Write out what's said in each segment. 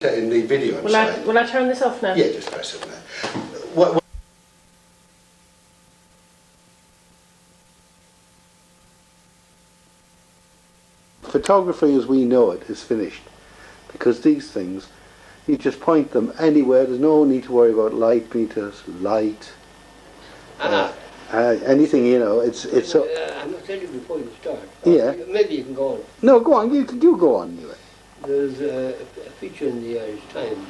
in the video. Will I turn this off now? Yeah, just press it now. Photography as we know it is finished, because these things, you just point them anywhere. There's no need to worry about light meters, light, anything. You know, it's so. I must tell you before you start. Yeah. Maybe you can go on. No, go on. You go on anyway. There's a feature in the Irish Times,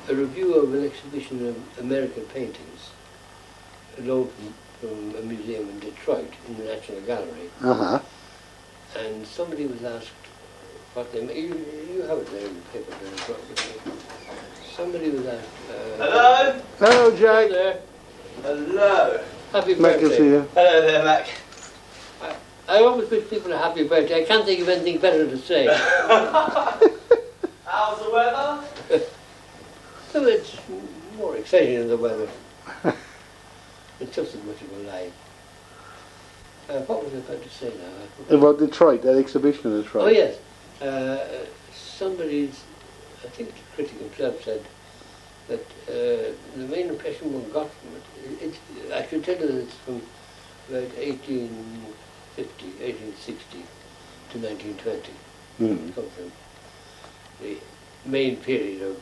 a review of an exhibition of American paintings, loaned from a museum in Detroit in the National Gallery. And somebody was asked what they made. You have it there in the paper there as well. Somebody was asked. Hello? Hello, Jack. Hello there. Hello. Happy Mac birthday. is here. Hello there, Mac. I always wish people a happy birthday. I can't think of anything better to say. How's the weather? So it's more exciting than the weather. It's just as much of a lie. What was I about to say now? About Detroit, that exhibition in Detroit. Oh yes. Somebody's, I think the critic himself said that the main impression one got from it, I should tell you that it's from about 1860 to 1920. It comes from the main period of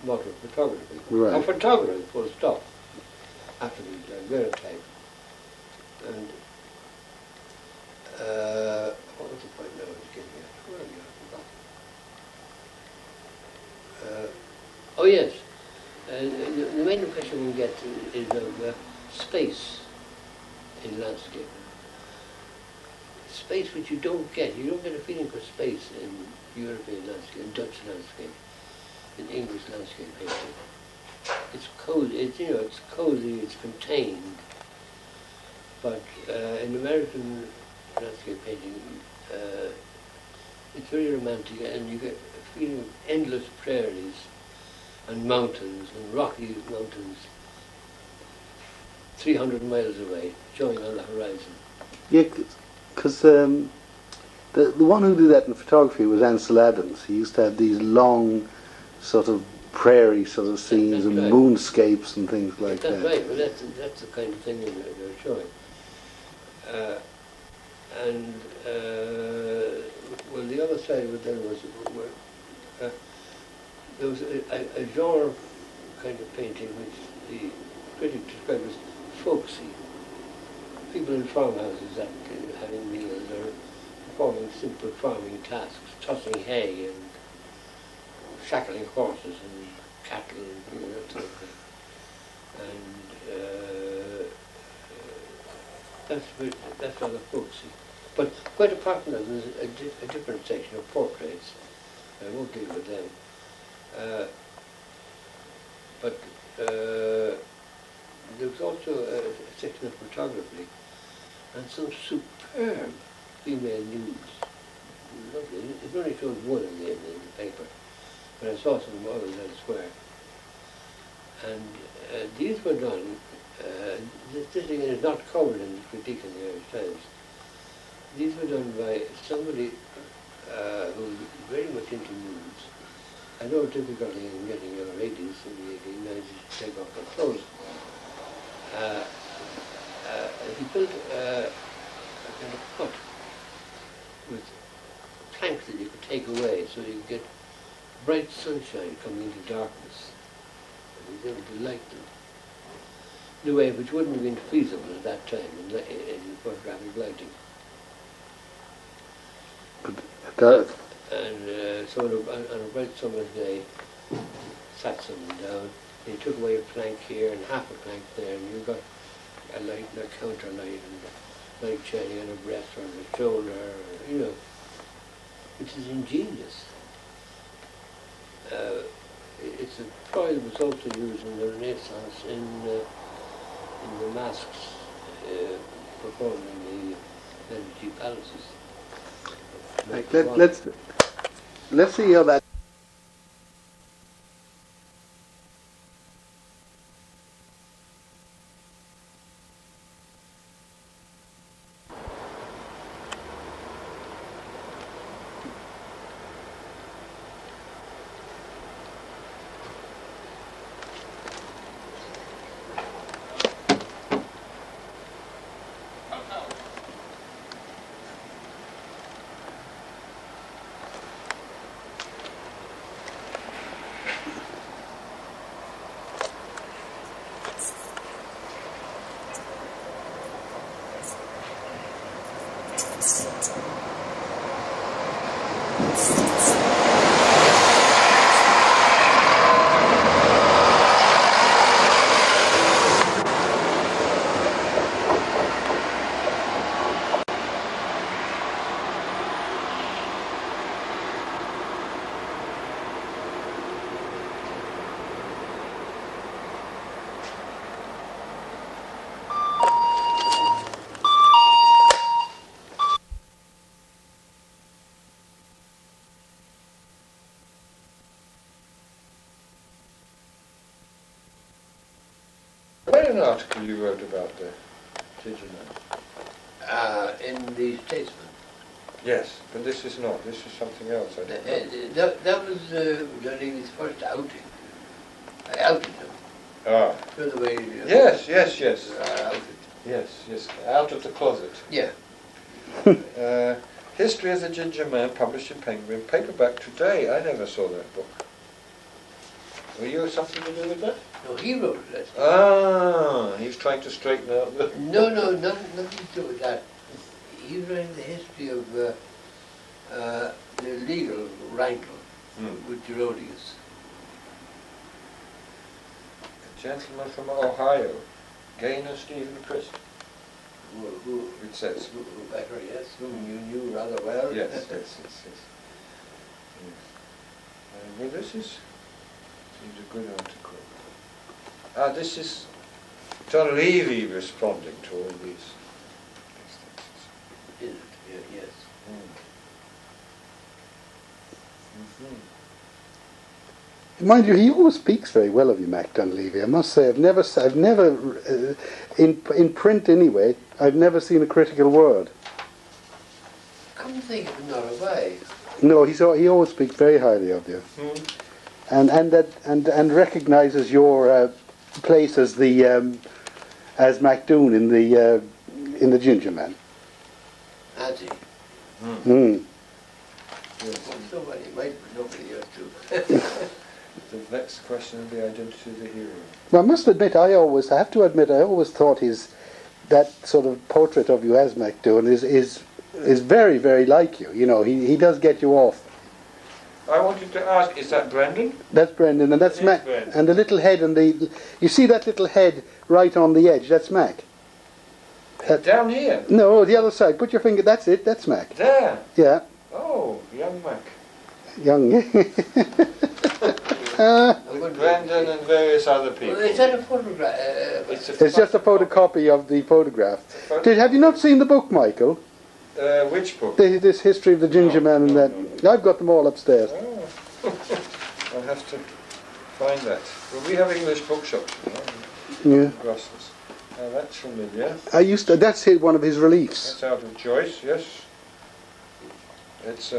modern photography. Right. Or photography, full stop, after the daguerreotype. And what was the point now I was getting at? Where am I? Oh yes, the main impression we get is of space in landscape. Space which you don't get. You don't get a feeling for space in European landscape, in Dutch landscape, in English landscape painting. It's cozy. It's cozy. It's contained. But in American landscape painting, it's very romantic, and you get a feeling of endless prairies and mountains and rocky mountains 300 miles away, showing on the horizon. Yeah, because the one who did that in photography was Ansel Adams. He used to have these long sort of prairie sort of scenes and right. Moonscapes and things like that. That's right. Well, that's the kind of thing they're showing. Well, the other side of it then was there was a genre kind of painting which the critic described as folksy. People in farmhouses that having meals or performing simple farming tasks, tossing hay and shackling horses and cattle and that sort of thing. And that's rather folksy. But quite apart from that, there's a different section of portraits. I won't deal with them. But there was also a section of photography and some superb female nudes. Lovely. It only showed one in the paper, but I saw some others elsewhere. And these were done, this again is not covered in the critique in the Irish Times. These were done by somebody who was very much into nudes. I know difficulty in getting young ladies in the 1890s to take off their clothes. He built a kind of hut with planks that you could take away so you could get bright sunshine coming into darkness. And he was able to light them in a way which wouldn't have been feasible at that time in photographic lighting. And so on a bright summer's day, sat someone down, and he took away a plank here and half a plank there, and you got a light and a counter light and light shining on a breast or on a shoulder, which is ingenious. It's a ploy that was also used in the Renaissance in the masks performed in the Medici palaces. Right, let's see how that. Where an article you wrote about the Gingerman? In the Statesman. Yes, but this is not. This is something else. I don't know. That was John Levy's first outing. I outed him. Ah. You know the way Yes. outed. Yes. Out of the closet. Yeah. History of the Ginger Man, published in Penguin, paperback today. I never saw that book. Were you something to do with that? No, he wrote it. Ah, he's trying to straighten out the... No, nothing to do with that. He wrote the history of the legal wrangle with Gerodius. A gentleman from Ohio, Gaynor Stephen Christ. Who It says. who better, yes, whom you knew rather well. Yes. Well, this is... seems a good article. Ah, this is John Levy responding to all these Is it? Yeah, yes. Mind you, he always speaks very well of you, Mac Dunleavy. I must say, I've never, in print anyway, I've never seen a critical word. Come think of another way. No, he always speaks very highly of you, and recognises your place as the as Macdoon in the Ginger Man. Has he? Mm. Yes. Well, somebody might, but nobody else too. The next question of the identity of the hero. Well, I must admit, I always thought that sort of portrait of you as Macdoon is very, very like you. You know, he does get you off. I wanted to ask, is that Brendan? That's Brendan, and that's It is Mac. Brendan. And the little head and you see that little head right on the edge. That's Mac. Down here? No, the other side. Put your finger. That's it. That's Mac. There? Yeah, Oh, young Mac. young. With Brendan and various other people. Well, is that a photograph? It's just a photocopy of the photograph. Have you not seen the book, Michael? Which book? This history of the Ginger Man and that. No. I've got them all upstairs. Oh. I'll have to find that. Well, we have English bookshops, you know, Yeah. in Brussels. Now that's familiar. That's one of his reliefs. That's out of Joyce, yes. It's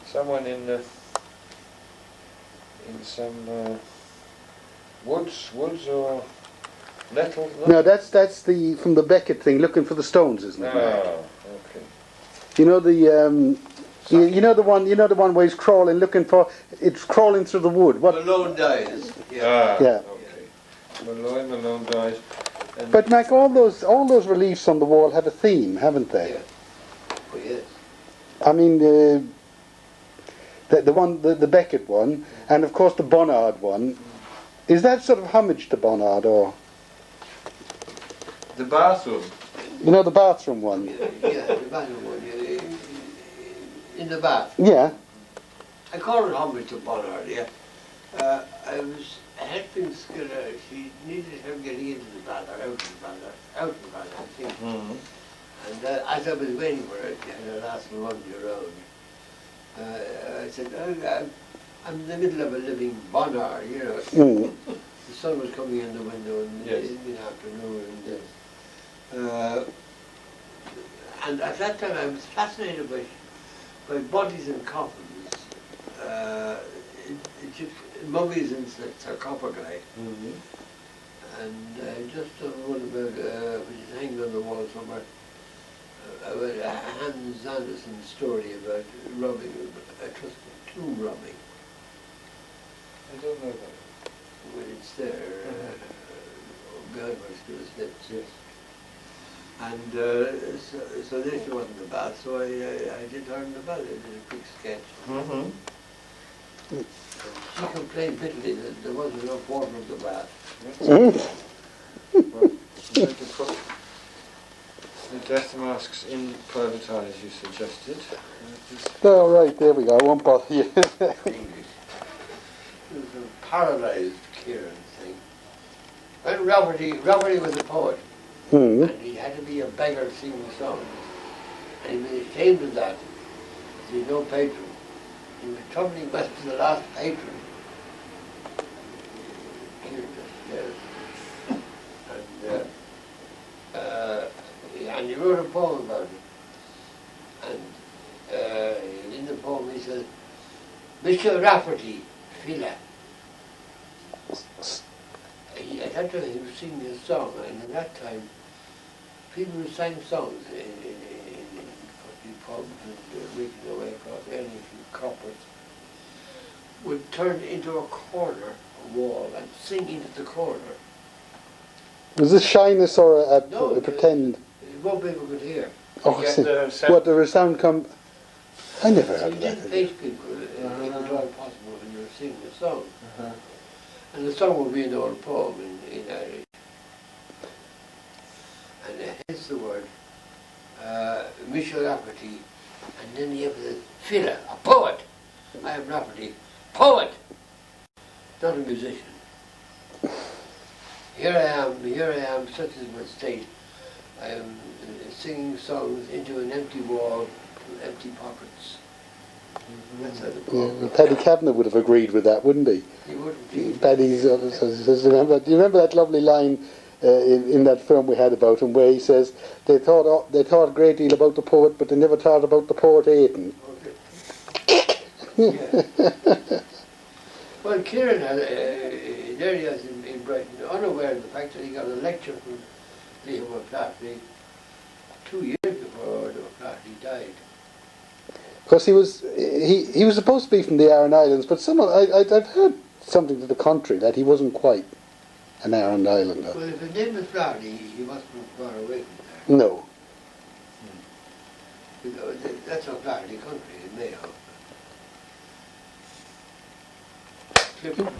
someone in some woods or nettles. No, that's from the Beckett thing, looking for the stones, isn't it? Mac? Oh, okay. You know you know the one where he's crawling, it's crawling through the wood. What? Malone dies. Ah, Yeah. okay. Malone dies. And But Mac, all those reliefs on the wall have a theme, haven't they? Yeah. Oh, yes. I mean, the Beckett one, and of course the Bonnard one. Is that sort of homage to Bonnard, or the bathroom. you know the bathroom one? Yeah, the bathroom one. In the bath. Yeah. I call it homage to Bonnard, yeah. I was helping Skinner, she needed help getting into the bath, or out of the bath, I think. Mm-hmm. And as I was waiting for her, and her last lunge around, I said, I'm in the middle of a living Bonnard, you know. Mm. The sun was coming in the window in the afternoon, and at that time I was fascinated by bodies in coffins, mummies in sarcophagi, and just one about which is hanging on the wall somewhere, about Hans Andersen's story about robbing, a trust tomb robbing. I don't know that. When it's there, God was to his lips. Yes. And so then she wasn't the bath, so I did her in the bath. I did a quick sketch. Mm-hmm. She complained bitterly that there wasn't enough water in the bath. Well, I'm going to put the death masks in private eye as you suggested. Oh, right, there we go. I won't bother you. English. It was a paralysed Kieran thing. When Rafferty was a poet, Hmm. and he had to be a beggar singing songs. And he was ashamed of that. He had no patron. He was troubling must be the last patron. Kieran just yes. And he wrote a poem about it. And in the poem he says, Mr. Rafferty, Fila. At that time he was singing a song, and at that time people who sang songs in pubs and reaching away across any coppers would turn into a corner, a wall, and sing into the corner. Was this shyness or No, a pretend? What people could hear. Oh, Get see, the sound. what, the sound come... I never So heard you of didn't that. face people if at all possible when you were singing a song. Uh-huh. And the song would be an old poem in Irish. And hence the word, Michel Rafferty, and then you have the filler, a poet. I am Rafferty, poet, not a musician. Here I am, such is my state. I am singing songs into an empty wall, empty pockets. That's how the poem Yeah, Paddy Kavanagh would have agreed with that, wouldn't he? He wouldn't. Paddy's, do you remember that lovely line in that film we had about him where he says they thought a great deal about the poet but they never thought about the poet hating. Yeah. Well, Kieran had, there he is in Brighton, unaware of the fact that he got a lecture from Liam O'Flaherty 2 years before O'Flaherty died. Because he was supposed to be from the Aran Islands, but I've heard something to the contrary that he wasn't quite an Aran Islander. Well, if his name was Flaherty, he must be far away from there. No. Because that's O'Flaherty country, in Mayo. Clip.